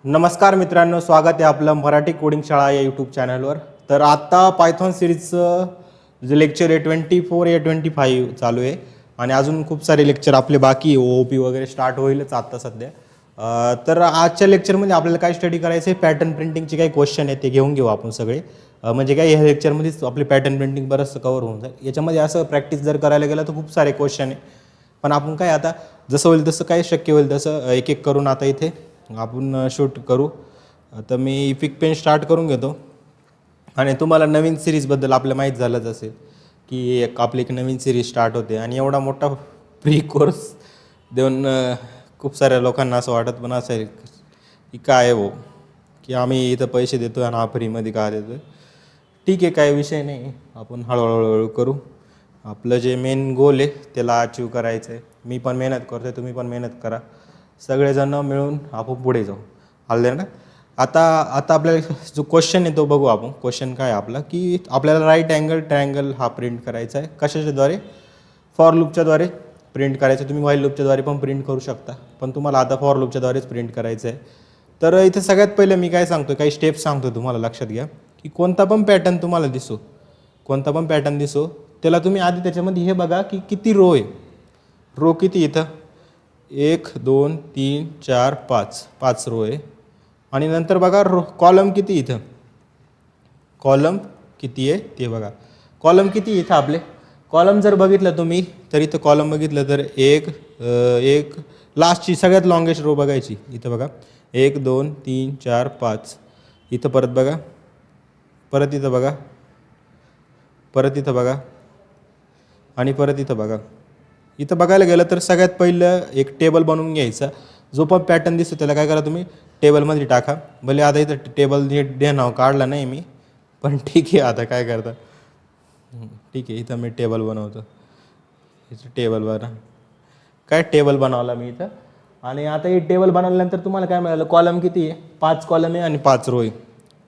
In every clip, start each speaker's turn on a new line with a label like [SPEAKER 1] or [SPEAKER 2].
[SPEAKER 1] नमस्कार मित्रांनो, स्वागत आहे आपलं मराठी कोडिंग शाळा या यूट्यूब चॅनलवर. तर आत्ता पायथॉन सिरीजचं जे लेक्चर आहे 24 या 25 चालू आहे आणि अजून खूप सारे लेक्चर आपले बाकी आहे. OOP वगैरे स्टार्ट होईलच आत्ता सध्या. तर आजच्या लेक्चरमध्ये आपल्याला काय स्टडी करायचं आहे, पॅटर्न प्रिंटिंगचे काही क्वेश्चन आहेत ते घेऊन घेऊ आपण सगळे. म्हणजे काय ह्या लेक्चरमध्येच आपली पॅटर्न प्रिंटिंग बरंचसं कवर होऊन जाईल. याच्यामध्ये असं प्रॅक्टिस जर करायला गेलं तर खूप सारे क्वेश्चन आहे, पण आपण काय आता जसं होईल तसं काय शक्य होईल तसं एक एक करून आता इथे आपण शूट करू. आता मी इपिक पेन स्टार्ट करून घेतो आणि तुम्हाला नवीन सिरीजबद्दल आपलं माहीत झालंच असेल की आपली एक नवीन सिरीज स्टार्ट होते आणि एवढा मोठा फ्री कोर्स देऊन खूप साऱ्या लोकांना असं वाटत पण असेल की काय हो की आम्ही इथं पैसे देतो आणि हा फ्रीमध्ये का देतो. ठीक आहे, काही विषय नाही, आपण हळूहळू करू. आपलं जे मेन गोल आहे त्याला अचीव करायचं आहे. मी पण मेहनत करतो आहे, तुम्ही पण मेहनत करा, सगळेजण मिळून आपण पुढे जाऊ. आले ना. आता आपल्याला जो क्वेश्चन आहे तो बघू आपण. क्वेश्चन काय आहे आपला की आपल्याला राईट अँगल ट्रायंगल हा प्रिंट करायचा आहे. कशाच्याद्वारे? फॉर लूपच्याद्वारे प्रिंट करायचं. तुम्ही व्हाईल लूपच्याद्वारे पण प्रिंट करू शकता, पण तुम्हाला आता फॉर लूपच्याद्वारेच प्रिंट करायचं आहे. तर इथं सगळ्यात पहिलं मी काय सांगतो, काही स्टेप्स सांगतो तुम्हाला, लक्षात घ्या की कोणता पण पॅटर्न तुम्हाला दिसो, त्याला तुम्ही आधी त्याच्यामध्ये हे बघा की किती रो आहे. रो किती इथं? 1 2 3 4 5 रो आहे. आणि नंतर बघा कॉलम किती इथं, कॉलम किती आहे ते बघा. कॉलम किती इथं आपले? कॉलम जर बघितलं तुम्ही तर इथं कॉलम बघितलं तर एक लास्टची सगळ्यात लॉंगेस्ट रो बघायची. इथं बघा 1 2 3 4 5. इथं परत बघा, परत इथं बघा, परत इथं बघा आणि परत इथं बघा. इथं बघायला गेलं तर सगळ्यात पहिलं एक टेबल बनवून घ्यायचा. जो पण पॅटर्न दिसतो त्याला काय करा, तुम्ही टेबलमध्ये टाका. भले आता इथं टेबल नीट नाव काढला नाही मी, पण ठीक आहे, आता काय करता. ठीक आहे, इथं मी टेबल बनवतो. इथं टेबल बना, काय टेबल बनवला मी इथं. आणि आता हे टेबल बनवल्यानंतर तुम्हाला काय मिळालं, कॉलम किती आहे? 5 कॉलम आहे आणि 5 रो आहे.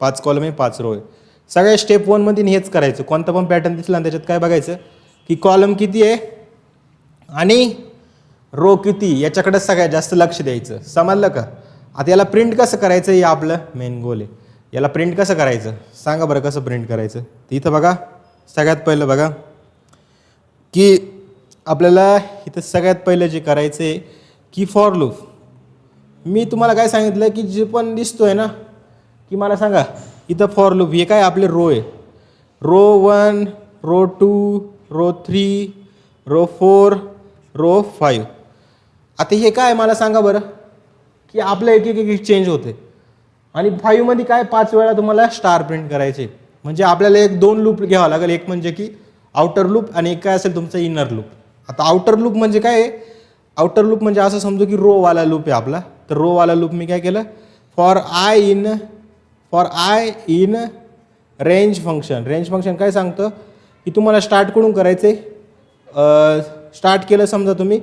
[SPEAKER 1] 5 कॉलम आहे, 5 रो आहे. सगळ्या स्टेप 1मध्ये हेच करायचं. कोणता पण पॅटर्न दिसला आणि त्याच्यात काय बघायचं की कॉलम किती आहे आणि रो किती, याच्याकडे सगळ्यात जास्त लक्ष द्यायचं. समजलं का? आता याला प्रिंट कसं करायचं हे आपलं मेन गोल आहे. याला प्रिंट कसं करायचं सांगा बरं, कसं प्रिंट करायचं. इथं बघा, सगळ्यात पहिलं बघा की आपल्याला इथं सगळ्यात पहिलं जे करायचं आहे की फॉर लूप. मी तुम्हाला काय सांगितलं की जे पण दिसतोय ना की मला सांगा इथं फॉर लूप. हे काय आपले रो आहे. Row 1, row 2, row 3, row 4, row 5. आता हे काय मला सांगा बरं की आपलं एक एक चेंज होते. आणि 5मध्ये काय 5 वेळा तुम्हाला स्टार प्रिंट करायचे. म्हणजे आपल्याला एक 2 लूप घ्यावा लागेल. एक म्हणजे की आउटर लूप आणि एक काय असेल तुमचं इनर लूप. आता आउटर लूप म्हणजे काय आहे? आउटर लूप म्हणजे असं समजू की रोवाला लूप आहे आपला. तर रोवाला लूप मी काय केलं, for I in range function. Range function काय सांगतं की तुम्हाला स्टार्ट करून करायचे. स्टार्ट केलं समजा तुम्ही,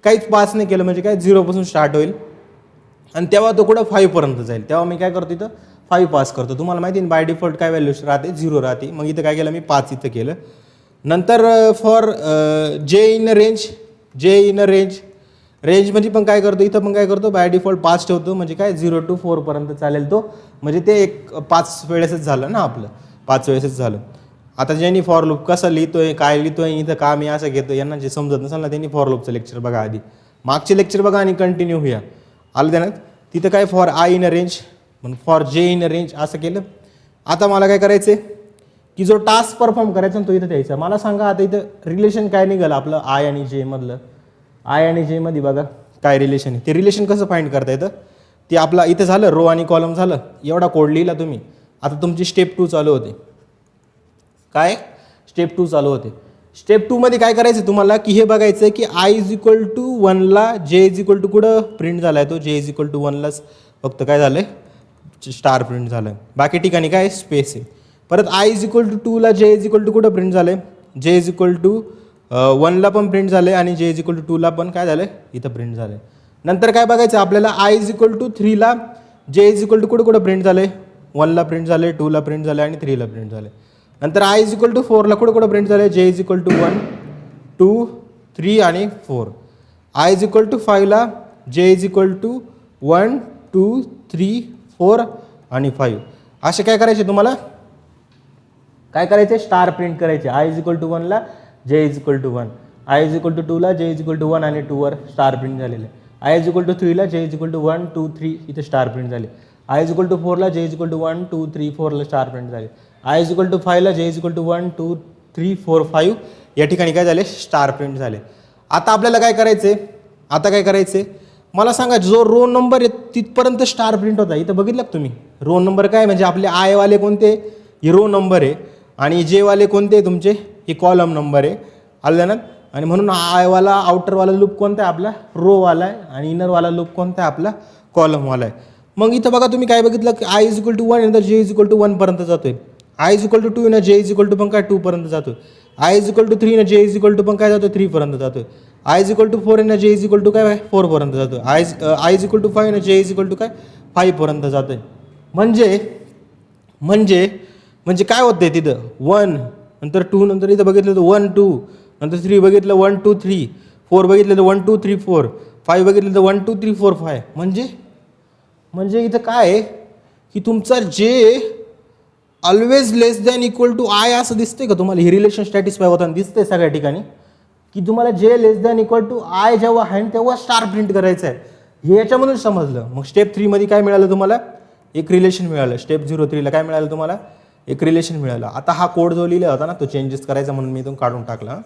[SPEAKER 1] काहीच पास नाही केलं म्हणजे काय 0पासून स्टार्ट होईल आणि तेव्हा तो कुठं 5पर्यंत जाईल. तेव्हा मी काय करतो, इथं 5 पास करतो. तुम्हाला माहिती आहे बाय डिफॉल्ट काय व्हॅल्यू राहते, 0 राहते. मग इथं काय केलं मी 5 इथं केलं. नंतर फॉर जे इन रेंजमध्ये पण काय करतो, इथं पण काय करतो, बाय डिफॉल्ट 5 ठेवतो. म्हणजे काय 0 to 4पर्यंत चालेल तो. म्हणजे ते एक 5 वेळेसच झालं ना आपलं, 5 वेळेसच झालं. आता ज्यांनी फॉर लूप कसं लिहितोय, काय लिहितोय, इथं का मी असं घेतो, यांना जे समजत नसेल ना त्यांनी फॉर लूपचं लेक्चर बघा आधी, मागचे लेक्चर बघा आणि कंटिन्यू होऊया. आलं त्यानं. तिथं काय फॉर आय इन रेंज म्हणून फॉर जे इन रेंज असं केलं. आता मला काय करायचं की जो टास्क परफॉर्म करायचा तो इथं द्यायचा. मला सांगा आता इथं रिलेशन काय निघालं आपलं आय आणि जे मधलं. आय आणि जे मध्ये बघा काय रिलेशन आहे. ते रिलेशन कसं फाइंड करता येतं ते आपला इथं झालं, रो आणि कॉलम झालं. एवढा कोड लिहिला तुम्ही. आता तुमची स्टेप 2 चालू होते. काय स्टेप 2 चालू होते. स्टेप 2मध्ये काय करायचं तुम्हाला की हे बघायचं की आय इज इक्वल टू 1ला जे इज इक्वल टू कुठं प्रिंट झाला आहे, तो जे इज इक्वल टू 1लाच फक्त काय झालं आहे, स्टार प्रिंट झालं आहे. बाकी ठिकाणी काय स्पेस आहे. परत आय इज इक्वल टू 2ला जे इज इक्वल टू कुठं प्रिंट झालं आहे, जे इज इक्वल टू 1ला पण प्रिंट झालं आहे आणि जे इज इक्वल टू 2ला पण काय झालं आहे, इथं प्रिंट झालं आहे. नंतर काय बघायचं आपल्याला आय इज इक्वल टू 3ला जे इज इक्वल टू कुठं प्रिंट झालं आहे, 1ला प्रिंट झालं आहे, 2ला प्रिंट झालं आहे आणि 3ला प्रिंट झालं आहे. नंतर आय इज इक्वल टू 4ला कुठं प्रिंट झालं आहे, जे इज इक्वल टू 1 2 3 आणि 4. आय इज इक्वल टू 5ला जे इज इक्वल टू 1 2 3 4 आणि 5 असे काय करायचे तुम्हाला काय करायचे स्टार प्रिंट करायचे. i इज इक्वल टू 1 ला j is equal to 1, i is equal to 2 ला j इज इक्वल टू 1 आणि 2 वर स्टार प्रिंट झालेले. i इज इक्वल टू 3 ला j इज इक्वल टू 1 2 3 इथे स्टार प्रिंट झाले. i इज इक्वल टू 4 ला j is equal to 1 2 3 4 ला star print झाले. i इज इक्वल टू 5 ला j इज इक्वल टू 1 2 3 4 5 या ठिकाणी काय झाले स्टार प्रिंट झाले. आता आपल्याला काय करायचे आता काय करायचे मला सांगा जो रो नंबर आहे तिथपर्यंत स्टार प्रिंट होता. इथं बघितलं का तुम्ही रो नंबर काय म्हणजे आपले आय वाले कोणते हे रो नंबर आहे आणि जे वाले कोणते तुमचे हे कॉलम नंबर आहे आलं ना. आणि म्हणून आयवाला आउटरवाला लूप कोणता आहे आपला रोवाला आहे आणि इनरवाला लूप कोणता आहे आपला कॉलमवाला आहे. मग इथं बघा तुम्ही काय बघितलं की आय इज इक्वल टू 1 नंतर जे इज इक्वल टू 1 पर्यंत जातोय. आय इज इक्वल टू 2 ना जे इज इक्वल टू पण काय 2 पर्यंत जातोय. आय इज इक्वल टू 3 ना जे इज इक्वल टू पण काय जातोय 3 पर्यंत जातोय. आय इज इक्वल टू 4 ना जे इज इक्वल टू काय 4 पर्यंत जातोय. आय इज इक्वल टू 5 ना जे इज इक्वल टू काय 5 पर्यंत जातोय. म्हणजे म्हणजे म्हणजे काय होतंय तिथं 1 नंतर 2 नंतर इथं बघितलं तर 1 2 नंतर 3 बघितलं 1 2 3 4 बघितलं तर 1 2 3 4 5 बघितलं तर 1 2 3 4 5 म्हणजे इथं काय आहे की तुमचा जे always less than equal to i असं दिसतंय का तुम्हाला हे रिलेशन सॅटिस्फाय होताना दिसतंय सगळ्या ठिकाणी की तुम्हाला जे less than equal to I जेव्हा आहे तेव्हा स्टार प्रिंट करायचं आहे हे याच्यामधून समजलं. मग स्टेप 3 मध्ये काय मिळालं तुम्हाला एक रिलेशन मिळालं. स्टेप 03 काय मिळालं तुम्हाला एक रिलेशन मिळालं. आता हा कोड जो लिहिला होता ना तो चेंजेस करायचा म्हणून मी इथून काढून टाकला.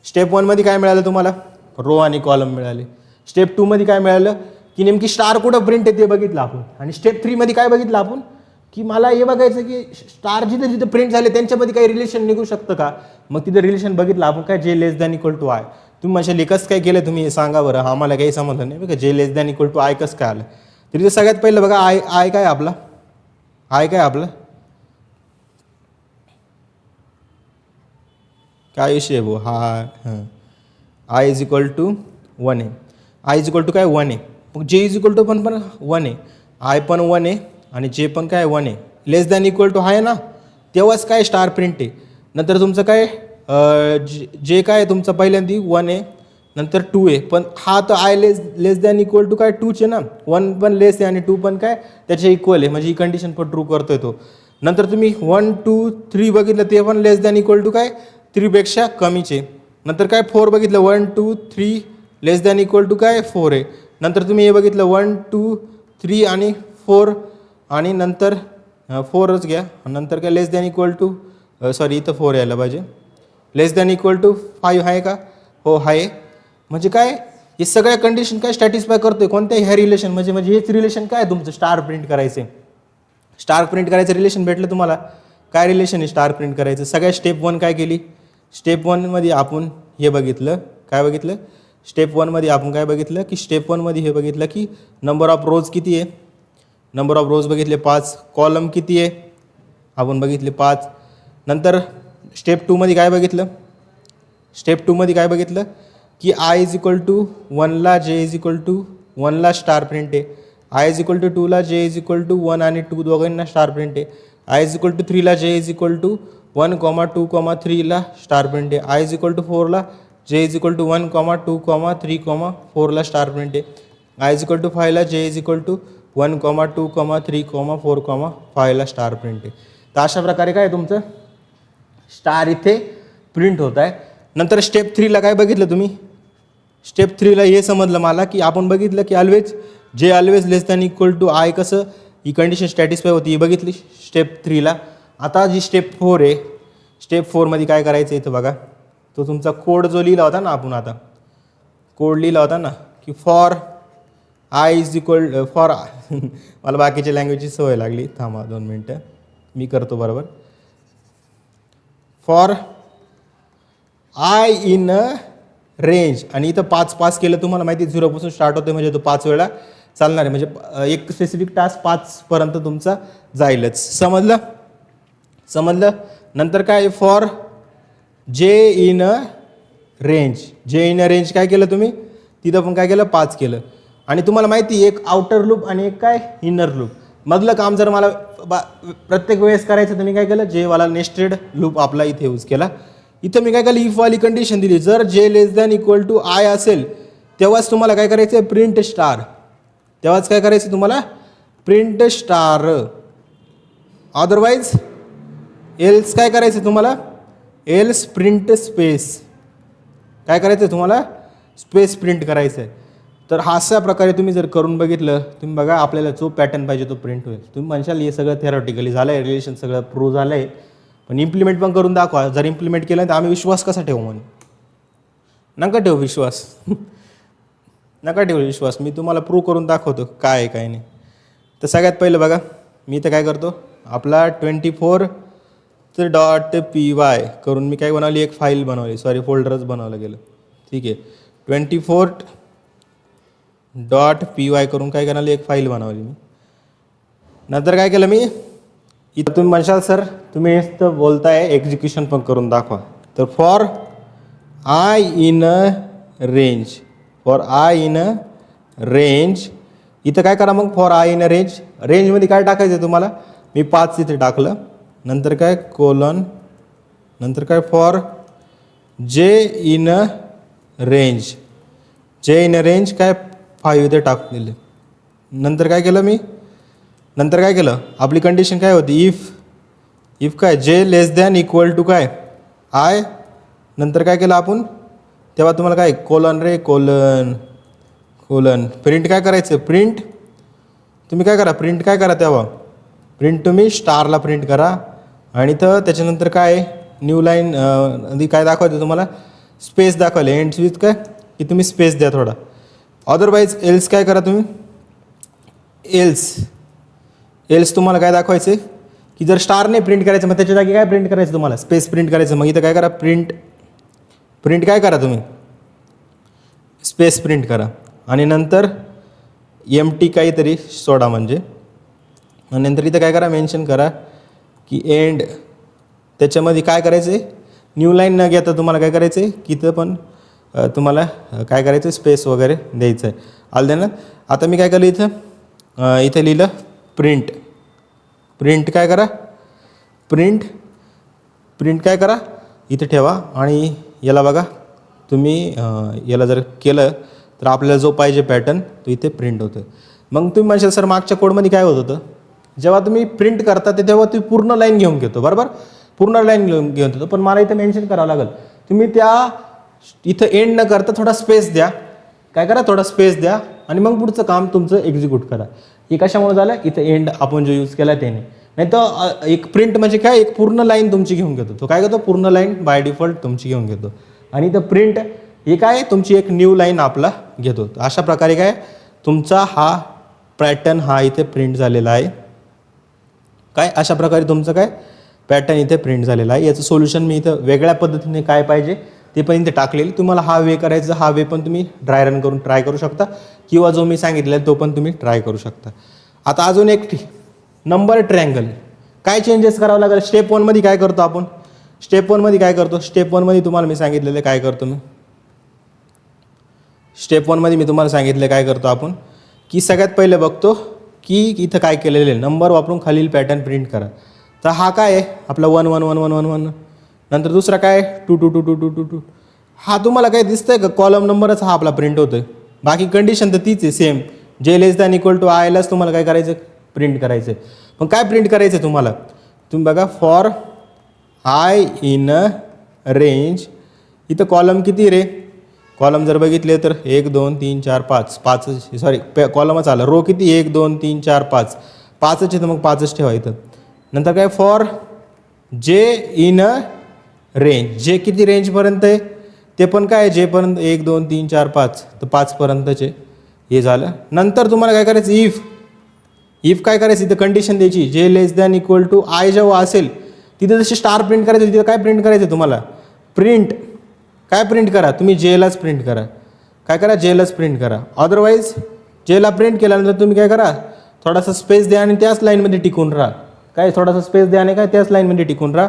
[SPEAKER 1] स्टेप 1 मध्ये काय मिळालं तुम्हाला रो आणि कॉलम मिळाले. स्टेप 2 मध्ये काय मिळालं की नेमकी स्टार कुठं प्रिंट आहे ते बघितलं आपण. आणि स्टेप 3 मध्ये काय बघितलं आपण की मला हे बघायचं की स्टार जिथे जिथे प्रिंट झाले त्यांच्यामध्ये काही रिलेशन निघू शकतं का. मग तिथे रिलेशन बघितलं आपण काय जे less than equal to i. तुम्ही माझ्या लेखच काय केलं तुम्ही हे सांगा बरं आम्हाला काही समजलं नाही बघा जे less than equal to i कसं काय आलं. तर इथे सगळ्यात पहिलं बघा आय काय आपला काय विषय आहे भाऊ हां आय इज इक्वल टू 1 आहे. आय इज इक्वल टू काय 1 आहे. मग जे इज इक्वल टू पण 1 आहे. आय पण 1 आहे आणि जे पण काय 1 आहे. लेस दॅन इक्वल टू आहे ना तेव्हाच काय स्टार प्रिंट आहे. नंतर तुमचं काय जे काय तुमचं पहिल्यांदा 1 आहे नंतर 2 आहे पण हा तर i less than equal to काय 2चे ना 1 पण लेस आहे आणि 2 पण काय त्याच्या इक्वल आहे म्हणजे ही कंडिशन पण ट्रू करतोय तो. नंतर तुम्ही 1 2 3 बघितलं ते पण लेस दॅन इक्वल टू काय 3 पेक्षा कमीचे. नंतर काय 4 बघितलं 1 2 3 लेस दॅन इक्वल टू काय 4 आहे. नंतर तुम्ही हे बघितलं 1 2 3 आणि 4 आणि नंतर 4च घ्या नंतर काय लेस दॅन इक्वल टू सॉरी इथं 4 यायला पाहिजे. लेस दॅन इक्वल टू 5 आहे का हो आहे. म्हणजे काय हे सगळ्या कंडिशन काय सॅटिस्फाय करतोय कोणत्या ह्या रिलेशन म्हणजे हेच रिलेशन काय तुमचं स्टार प्रिंट करायचे. स्टार प्रिंट करायचं रिलेशन भेटलं तुम्हाला काय रिलेशन आहे स्टार प्रिंट करायचं. सगळ्या स्टेप 1 काय केली स्टेप 1 मध्ये आपण हे बघितलं काय बघितलं स्टेप 1 मध्ये आपण काय बघितलं की स्टेप 1 मध्ये हे बघितलं की नंबर ऑफ रोज किती आहे. नंबर ऑफ रोज बघितले 5 कॉलम किती आहे आपण बघितले 5. नंतर स्टेप 2 मध्ये काय बघितलं स्टेप 2 मध्ये काय बघितलं की आय इज इक्वल टू 1 ला जे इज इक्वल टू 1 ला स्टार प्रिंट आहे. आय इज इक्वल टू 2 ला जे इज इक्वल टू 1 आणि 2 दोघांना स्टार प्रिंट आहे. आय इज इक्वल टू 3 ला जे इज इक्वल टू 1 2 3 ला स्टार प्रिंट आहे. आय इज इक्वल टू 4 ला जे इज इक्वल टू 1 2 3 4 ला स्टार प्रिंट आहे. आय इज इक्वल टू 5 ला जे इज इक्वल टू 1 2 3 4 5 ला स्टार प्रिंट आहे. तर अशा प्रकारे काय तुमचं स्टार इथे प्रिंट होत आहे. नंतर स्टेप 3 ला काय बघितलं तुम्ही स्टेप 3 ला हे समजलं मला की आपण बघितलं की always less than equal to i कसं ही कंडिशन सॅटिस्फाय होती ही बघितली स्टेप 3 ला. आता जी स्टेप 4 आहे स्टेप 4 मध्ये काय करायचं इथं बघा तो तुमचा कोड जो लिहिला होता ना आपण आता कोड लिहिला होता ना की for I is equal for मला बाकीच्या लँग्वेजची सवय लागली थांबा 2 मिनटं मी करतो बरोबर. For I in a range आणि इथं 5 केलं तुम्हाला माहिती 0 पासून स्टार्ट होते म्हणजे तो 5 वेळा चालणार आहे म्हणजे एक स्पेसिफिक टास्क 5 पर्यंत तुमचा जाईलच. समजलं. नंतर काय फॉर जे इन अ रेंज काय केलं तुम्ही तिथं पण काय केलं 5 केलं. आणि तुम्हाला माहिती एक आउटर लूप आणि एक काय इनर लूप मधलं काम जर मला प्रत्येक वेळेस करायचं तर मी काय केलं जे वाला नेस्टेड लूप आपला इथे यूज केला. इथं मी काय केलं इफ वाली कंडिशन दिली जर जे less than equal to I असेल तेव्हाच तुम्हाला काय करायचं प्रिंट स्टार तेव्हाच काय करायचं तुम्हाला प्रिंट स्टार, अदरवाईज एल्स काय करायचं तुम्हाला, एल्स प्रिंट स्पेस, काय करायचं आहे तुम्हाला, स्पेस प्रिंट करायचं आहे. तर अशा प्रकारे तुम्ही जर करून बघितलं, तुम्ही बघा आपल्याला जो पॅटर्न पाहिजे तो प्रिंट होईल. तुम्ही म्हणशाल हे सगळं थेरॉटिकली झालं आहे, रिलेशन सगळं प्रूव्ह झालं आहे, पण इम्प्लिमेंट पण करून दाखवा. जर इम्प्लिमेंट केलं तर आम्ही विश्वास कसा ठेवू म्हणून, नका ठेवू विश्वास नका ठेवू विश्वास. मी तुम्हाला प्रूव्ह करून दाखवतो काय आहे काय नाही. तर सगळ्यात पहिलं बघा, मी इथं काय करतो, आपला 24.py करून मी काय बनवली, एक फाईल बनवली, सॉरी फोल्डरच बनवलं गेलं. ठीक आहे, 24.py करून काय करायला एक फाईल बनवली मी. नंतर काय केलं मी, इथं तुम्ही म्हणशाल सर तुम्ही नुसतं बोलताय, एक्झिक्युशन पण करून दाखवा. तर for I in range, for I in range, इथं काय करा मग, फॉर आय इन रेंज, रेंजमध्ये काय टाकायचं आहे तुम्हाला, मी 5 इथे टाकलं. नंतर काय कोलन, नंतर काय फॉर जे इन रेंज, जे इन रेंज काय 5 इथे टाकून दिले. नंतर काय केलं मी, नंतर काय केलं, आपली कंडिशन काय होती, इफ काय जे लेस दॅन इक्वल टू काय आय, नंतर काय केलं आपण, तेव्हा तुम्हाला काय कोलन रे, कोलन कोलन प्रिंट काय करायचं, प्रिंट तुम्ही काय करा, प्रिंट काय करा, तेव्हा प्रिंट तुम्ही स्टारला प्रिंट करा. आणि तर त्याच्यानंतर काय न्यू लाईन आधी काय दाखवायचं तुम्हाला, स्पेस दाखवले, एंड्स विथ काय की तुम्ही स्पेस द्या थोडा. अदरवाईज एल्स काय करा तुम्ही, एल्स तुम्हाला काय दाखवायचं की जर स्टारने प्रिंट करायचं, मग त्याच्या जागी काय प्रिंट करायचं तुम्हाला, स्पेस प्रिंट करायचं. मग इथं काय करा, प्रिंट काय करा तुम्ही, स्पेस प्रिंट करा. आणि नंतर एम्प्टी काहीतरी सोडा म्हणजे, आणि नंतर इथं काय करा, मेन्शन करा की एंड, त्याच्यामध्ये काय करायचं आहे, न्यू लाईन न घेता तुम्हाला काय करायचं आहे की इथं पण तुम्हाला काय करायचं, स्पेस वगैरे द्यायचं आहे. आलं ना. आता मी काय केलं, इथं लिहिलं प्रिंट काय करा, प्रिंट काय करा, इथे ठेवा. आणि याला बघा तुम्ही याला जर केलं तर आपल्याला जो पाहिजे पॅटर्न तो इथे प्रिंट होतो. मग तुम्ही म्हणशाल सर मागच्या कोडमध्ये काय होत होतं, जेव्हा तुम्ही प्रिंट करता ते तेव्हा तुम्ही पूर्ण लाईन घेऊन घेतो, बरोबर, पूर्ण लाईन घेऊन येतो. पण मला इथं मेन्शन करावं लागेल, तुम्ही त्या इथं एंड न करता थोडा स्पेस द्या, काय करा, थोडा स्पेस द्या, आणि मग पुढचं काम तुमचं एक्झिक्यूट करा. हे कशामुळे झालं, इथं एंड आपण जो यूज केला त्याने. नाही तर एक प्रिंट म्हणजे काय, एक पूर्ण लाईन तुमची घेऊन घेतो, तो काय करतो, पूर्ण लाईन बाय डिफॉल्ट तुमची घेऊन घेतो. आणि इथं प्रिंट हे काय, तुमची एक न्यू लाईन आपला घेतो. अशा प्रकारे काय तुमचा हा पॅटर्न हा इथे प्रिंट झालेला आहे. काय अशा प्रकारे तुमचं काय पॅटर्न इथे प्रिंट झालेला आहे. याचं सोल्युशन मी इथं वेगळ्या पद्धतीने काय पाहिजे ते पण इथे टाकलेलं. तुम्हाला हा वे करायचं, हा वे पण तुम्ही ड्राय रन करून ट्राय करू शकता, किंवा जो मी सांगितलेला तो पण तुम्ही ट्राय करू शकता. आता अजून एक नंबर ट्रायंगल काय चेंजेस करावं लागेल. स्टेप 1 मध्ये काय करतो आपण, स्टेप 1 मध्ये काय करतो, स्टेप 1 मध्ये तुम्हाला मी सांगितलेलं काय करतो मी, स्टेप 1 मध्ये मी तुम्हाला सांगितलं काय करतो आपण, की सगळ्यात पहिले बघतो की इथं काय केलेलं आहे, नंबर वापरून खालील पॅटर्न प्रिंट करा. तर हा काय आहे आपला 1 1 1 1 1 1, नंतर दुसरा काय 2 2 2 2 2 2 2. हा तुम्हाला काय दिसतंय का, कॉलम नंबरच हा आपला प्रिंट होतोय. बाकी कंडिशन तर तीच आहे सेम, जे लेस दॅन इक्वल टू आयलाच तुम्हाला काय करायचं, प्रिंट करायचं. पण काय प्रिंट करायचं तुम्हाला, तुम्ही बघा फॉर आय इन रेंज, इथं कॉलम किती रे, कॉलम जर बघितले तर 1 2 3 4 5 सॉरी कॉलमच आलं, रो किती 1 2 3 4 5च आहे, तर मग 5च ठेवा इथं. नंतर काय फॉर जे इन रेंज, जे किती रेंजपर्यंत आहे ते पण काय जेपर्यंत 1 2 3 4 5 तर 5पर्यंतचे हे झालं. नंतर तुम्हाला काय करायचं, इफ काय करायचं, इथं कंडिशन द्यायची, जे less than equal to I जेव्हा असेल तिथे जशी स्टार प्रिंट करायचं, तिथं काय प्रिंट करायचं तुम्हाला, प्रिंट काय प्रिंट करा, तुम्ही जेलाच प्रिंट करा, काय करा जेलाच प्रिंट करा. अदरवाईज जेला प्रिंट केल्यानंतर तुम्ही काय करा, थोडासा स्पेस द्या आणि त्याच लाईनमध्ये टिकून राहा, काय थोडासा स्पेस द्या आणि काय त्याच लाईनमध्ये टिकून राहा.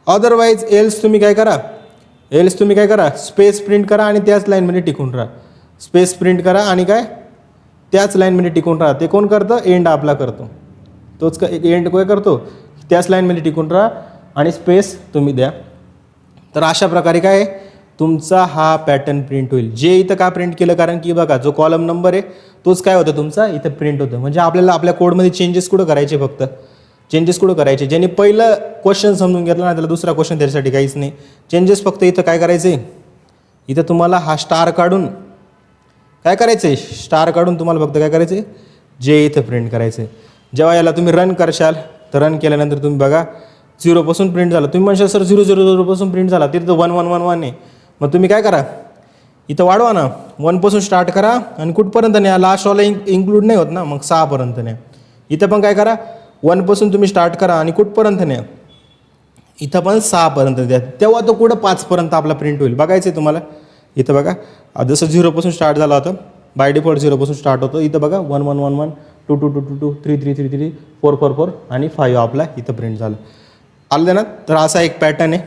[SPEAKER 1] अदरवाईज एल्स तुम्ही काय करा, स्पेस प्रिंट करा आणि त्याच लाईनमध्ये टिकून राहा, स्पेस प्रिंट करा आणि काय त्याच लाईनमध्ये टिकून राहा. ते कोण करतं, एंड आपला करतो, तोच का एंड काय करतो, त्याच लाईनमध्ये टिकून राहा आणि स्पेस तुम्ही द्या. तर अशा प्रकारे काय तुमचा हा पॅटर्न प्रिंट होईल. जे इथं का प्रिंट केलं, कारण की बघा जो कॉलम नंबर आहे तोच काय होतं तुमचा इथं प्रिंट होतं. म्हणजे आपल्याला आपल्या कोडमध्ये चेंजेस कुठं करायचे, फक्त चेंजेस कुठं करायचे. ज्याने पहिलं क्वेश्चन समजून घेतला ना त्याला दुसरा क्वेश्चन त्याच्यासाठी काहीच नाही. चेंजेस फक्त इथं काय करायचं आहे, इथं तुम्हाला हा स्टार काढून काय करायचं आहे, स्टार काढून तुम्हाला फक्त काय करायचं आहे, जे इथं प्रिंट करायचं आहे. जेव्हा याला तुम्ही रन करशाल तर रन केल्यानंतर तुम्ही बघा 0 प्रिंट झालं. तुम्ही म्हणशाल सर 0 प्रिंट झाला, तिथं 1 आहे. मग तुम्ही काय करा, इथं वाढवा ना, 1 स्टार्ट करा आणि कुठपर्यंत न्या, लास्टवाला इन्क्लूड नाही होत ना, मग 6 न्या. इथं पण काय करा, 1 तुम्ही स्टार्ट करा आणि कुठपर्यंत न्या, इथं पण 6 द्या. तेव्हा तो कुठं 5 आपला प्रिंट होईल बघायचं आहे तुम्हाला. इथं बघा जसं 0 स्टार्ट झाला होता, बाय डिफॉल्ट 0 स्टार्ट होतो. इथं बघा 1 1 1 1 2 2 2 2 2 3 3 3 3 4 4 4 आणि 5 आपला इथं प्रिंट झालं. आलं ना. तर असा एक पॅटर्न आहे,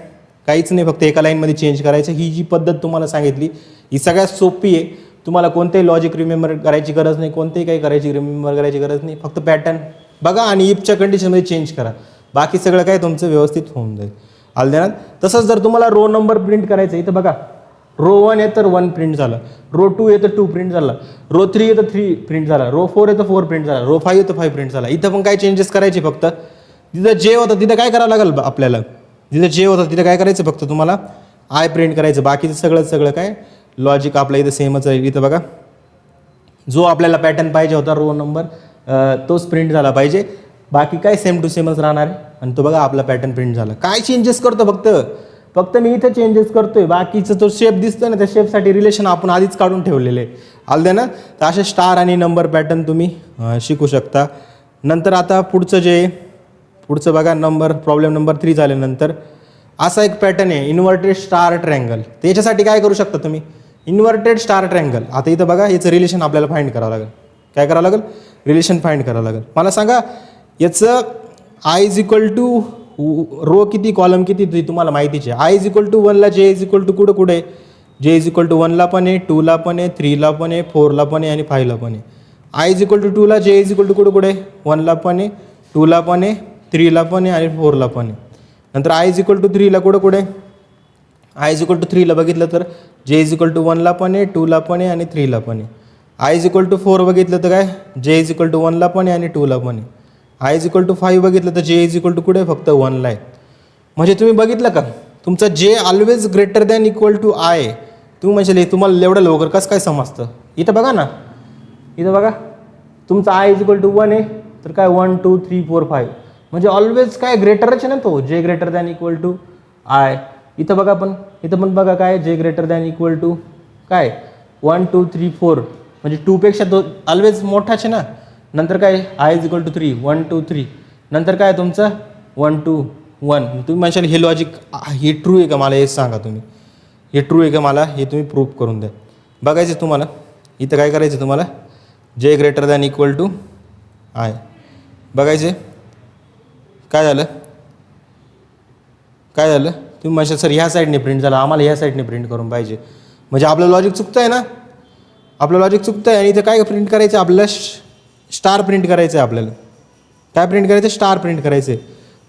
[SPEAKER 1] काहीच नाही, फक्त एका लाईनमध्ये चेंज करायचं. ही जी पद्धत तुम्हाला सांगितली ही सगळ्यात सोपी आहे. तुम्हाला कोणतेही लॉजिक रिमेंबर करायची गरज नाही, कोणतेही काही रिमेंबर करायची गरज नाही. फक्त पॅटर्न बघा आणि इफच्या कंडिशनमध्ये चेंज करा, बाकी सगळं काय तुमचं व्यवस्थित होऊन जाईल. आलं. तसंच जर तुम्हाला रो नंबर प्रिंट करायचं इथं बघा, रो 1 येतं 1 प्रिंट झालं, रो 2 येतं 2 प्रिंट झाला, रो 3 येतं 3 प्रिंट झाला, रो 4 येतं 4 प्रिंट झाला, रो 5 येतं 5 प्रिंट झाला. इथं पण काय चेंजेस करायचे, फक्त तिथं जे होतं तिथं काय करावं लागेल आपल्याला, जिथं जे होतं तिथं काय करायचं, फक्त तुम्हाला आय प्रिंट करायचं. बाकीचं सगळं काय लॉजिक आपलं इथं सेमच आहे. इथं बघा जो आपल्याला पॅटर्न पाहिजे होता रो नंबर तोच प्रिंट झाला पाहिजे, बाकी काय सेम टू सेमच राहणार आहे. आणि तो बघा आपला पॅटर्न प्रिंट झाला. काय चेंजेस करतो, फक्त मी इथं चेंजेस करतोय, बाकीचं तो शेप दिसतोय ना, त्या शेपसाठी रिलेशन आपण आधीच काढून ठेवलेले आहे. आलं ना. तर असे स्टार आणि नंबर पॅटर्न तुम्ही शिकू शकता. नंतर आता पुढचं बघा, प्रॉब्लेम नंबर 3 झाल्यानंतर असा एक पॅटर्न आहे इन्व्हर्टेड स्टार ट्रँगल. तर याच्यासाठी काय करू शकता तुम्ही, इन्व्हर्टेड स्टार ट्रँगल. आता इथं बघा याचं रिलेशन आपल्याला फाइंड करावं लागेल. काय करावं लागेल, रिलेशन फाइंड करावं लागेल. मला सांगा याचं i is equal to row किती, कॉलम किती, तुम्हाला माहितीच आहे. आय इज इक्वल टू 1ला जे इज इक्वल टू कुठे जे इज इक्वल टू 1ला पण आहे, 2ला पण आहे, 3ला पण आहे, 4ला पण आहे आणि 5ला पण आहे. आय इज इक्वल टू 2ला जे इज इक्वल टू कुठे 1ला पण आहे, 2ला पण आहे, 3ला पण आहे आणि 4ला पण आहे. नंतर आय इज इक्वल टू 3ला कुठे आय इज इक्वल टू 3ला बघितलं तर जे इज इक्वल टू 1ला पण आहे, 2ला पण आहे आणि 3ला पण आहे. आय इज इक्वल टू 4 बघितलं तर काय जे इज इक्वल टू 1ला पण आहे आणि 2ला पण आहे. आय इज इक्वल टू 5 बघितलं तर जे इज इक्वल टू कुठे फक्त 1ला आहे. म्हणजे तुम्ही बघितलं का, तुमचा जे always greater than equal to i. तुम्ही म्हणजे तुम्हाला एवढं लवकर कसं काय समजतं. इथं बघा ना, इथं बघा तुमचा आय इज इक्वल टू 1 आहे तर काय 1 2 3 4 5 म्हणजे ऑलवेज काय ग्रेटरच आहे ना तो, जे greater than equal to i. इथं बघा इथं पण बघा काय जे ग्रेटर दॅन इक्वल टू काय 1 2 3 4 म्हणजे 2 पेक्षा तो ऑलवेज मोठाच आहे ना. नंतर काय आय इज इक्वल टू 3 1 2 3 नंतर काय तुमचं 1 2 1. तुम्ही म्हणशाल हे लॉजिक हे ट्रू आहे का, मला हे सांगा तुम्ही, हे ट्रू आहे का, मला हे तुम्ही प्रूफ करून द्या. बघायचं तुम्हाला इथं काय करायचं, तुम्हाला जे greater than equal to i बघायचे. काय झालं तुम्ही म्हणशाल सर ह्या साईडने प्रिंट झाला, आम्हाला ह्या साईडने प्रिंट करून पाहिजे. म्हणजे आपलं लॉजिक चुकतं आहे ना, आपलं लॉजिक चुकतं आहे. आणि इथं काय प्रिंट करायचं, आपल्याला स्टार प्रिंट करायचं आहे. आपल्याला काय प्रिंट करायचं, स्टार प्रिंट करायचं आहे.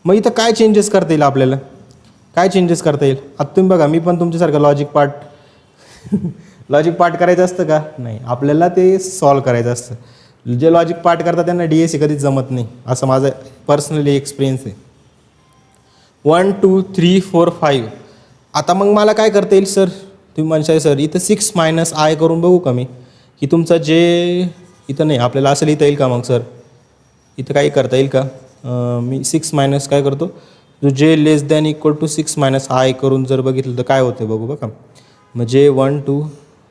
[SPEAKER 1] मग इथं काय चेंजेस करता येईल, आपल्याला काय चेंजेस करता येईल. आता तुम्ही बघा, मी पण तुमच्यासारखं लॉजिक पार्ट करायचं असतं का, नाही, आपल्याला ते सॉल्व करायचं असतं. जे लॉजिक पार्ट करतात त्यांना DSC कधीच जमत नाही, असं माझं पर्सनली एक्सपिरियन्स आहे. 1 2 3 4 5. आता मग मला काय करता येईल सर, तुम्ही म्हणशाल सर इथं 6 मायनस आय करून बघू का मी, की तुमचं जे इथं नाही आपल्याला असं लिहिता येईल का. मग सर इथं काही करता येईल का, मी 6 मायनस काय करतो, जो j less than equal to 6 minus i करून जर बघितलं तर काय होतं बघू बघा. मग जे 1 2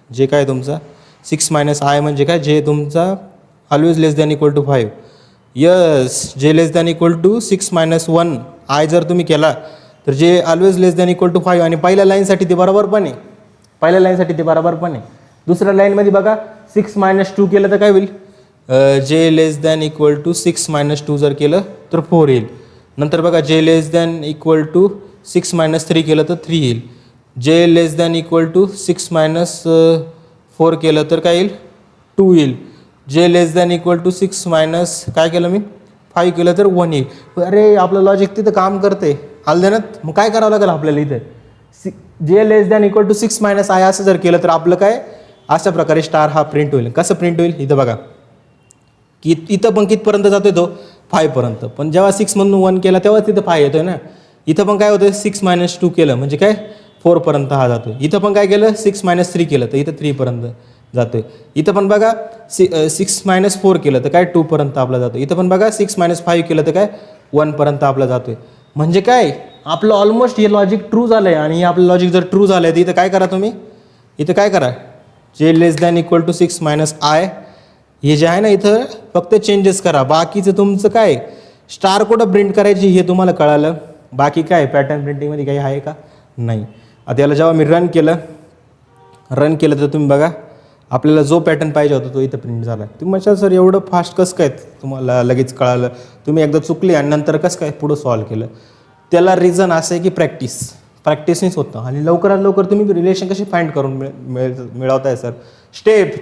[SPEAKER 1] जे काय तुमचा 6 मायनस आय म्हणजे काय, जे तुमचा always less than equal to 5. Yes, j less than equal to 6 minus 1 i जर तुम्ही केला तर j always less than equal to 5. आणि पहिल्या लाईनसाठी ते बरोबर पण आहे, दुसऱ्या लाईनमध्ये बघा 6 मायनस 2 केलं तर काय होईल, जे less than equal to 6 minus 2 जर केलं तर 4 येईल. नंतर बघा जे less than equal to 6 minus 3 केलं तर 3 येईल. जे less than equal to 6 minus 4 केलं तर काय येईल, 2 येईल. जे less than equal to 6 minus काय केलं मी 5 केलं तर 1 येईल. अरे आपलं लॉजिक तिथं काम करते. आलं ना. मग काय करावं लागेल आपल्याला, इथं j less than equal to 6 minus i असं जर केलं तर आपलं काय अशा प्रकारे स्टार हा प्रिंट होईल. कसं प्रिंट होईल इथं बघा की इथं पण कितपर्यंत जातोय तो 5 पर्यंत, पण जेव्हा 6 मधून 1 केला तेव्हा तिथं 5 येतोय ना. इथं पण काय होतं 6 मायनस 2 केलं म्हणजे काय 4 पर्यंत हा जातोय. इथं पण काय केलं 6 मायनस 3 केलं तर इथं 3 पर्यंत जातोय. इथं पण बघा 6 मायनस 4 केलं तर काय 2 पर्यंत आपला जातो. इथं पण बघा 6 मायनस 5 केलं तर काय 1 पर्यंत आपला जातोय. म्हणजे काय आपलं ऑलमोस्ट हे लॉजिक ट्रू झालंय. आणि हे आपलं लॉजिक जर ट्रू झालंय तर इथं काय करा तुम्ही, इथं काय करा j less than equal to 6 minus i हे जे आहे ना इथं फक्त चेंजेस करा. बाकीचं तुमचं काय स्टार कुठं प्रिंट करायची हे तुम्हाला कळालं. बाकी काय पॅटर्न प्रिंटिंगमध्ये काही आहे का नाही. आता याला जेव्हा मी रन केलं तर तुम्ही बघा आपल्याला जो पॅटर्न पाहिजे होता तो इथं प्रिंट झाला. तुम्ही म्हणाल सर एवढं फास्ट कसं काय तुम्हाला लगेच कळालं, तुम्ही एकदा चुकले आणि नंतर कसं काय पुढं सॉल्व केलं. त्याला रिझन असं आहे की प्रॅक्टिसनेच होतं. आणि लवकरात लवकर तुम्ही रिलेशन कशी फाइंड करून मिळवताय सर.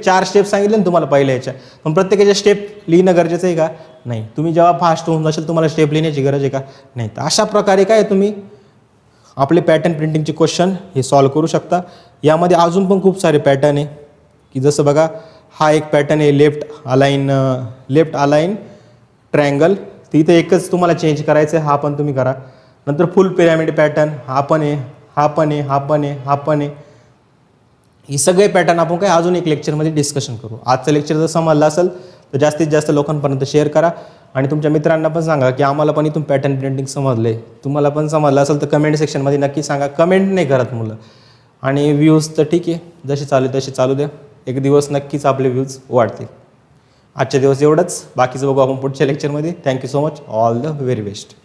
[SPEAKER 1] 4 स्टेप सांगितले ना तुम्हाला पहिल्या याच्या, पण प्रत्येकाच्या स्टेप लिहिणं गरजेचं आहे का नाही. तुम्ही जेव्हा फास्ट होऊन जाशील तुम्हाला स्टेप लिहिण्याची गरज आहे का नाही. तर अशा प्रकारे काय तुम्ही आपले पॅटर्न प्रिंटिंगचे क्वेश्चन हे सॉल्व करू शकता. यामध्ये अजून पण खूप सारे पॅटर्न आहे की जसं बघा हा एक पॅटर्न आहे लेफ्ट अलाइन ट्रायंगल. तर इथं एकच तुम्हाला चेंज करायचं आहे, हा पण तुम्ही करा. नंतर फुल पिरॅमिड पॅटर्न हा पण आहे. ही सगळे पॅटर्न आपण काय अजून एक लेक्चरमध्ये डिस्कशन करू. आजचं लेक्चर जर समजलं असेल तर जास्तीत जास्त लोकांपर्यंत शेअर करा आणि तुमच्या मित्रांना पण सांगा की आम्हाला पण इथून पॅटर्न प्रिंटिंग समजले. तुम्हाला पण समजलं असेल तर कमेंट सेक्शनमध्ये नक्की सांगा. कमेंट नाही करत मुलं. आणि व्ह्यूज तर ठीक आहे जसे चालू तसे चालू द्या. एक दिवस नक्कीच आपले व्ह्यूज वाढतील. आजच्या दिवस एवढंच, बाकीचं बघू आपण पुढच्या लेक्चरमध्ये. Thank you so much, all the very best.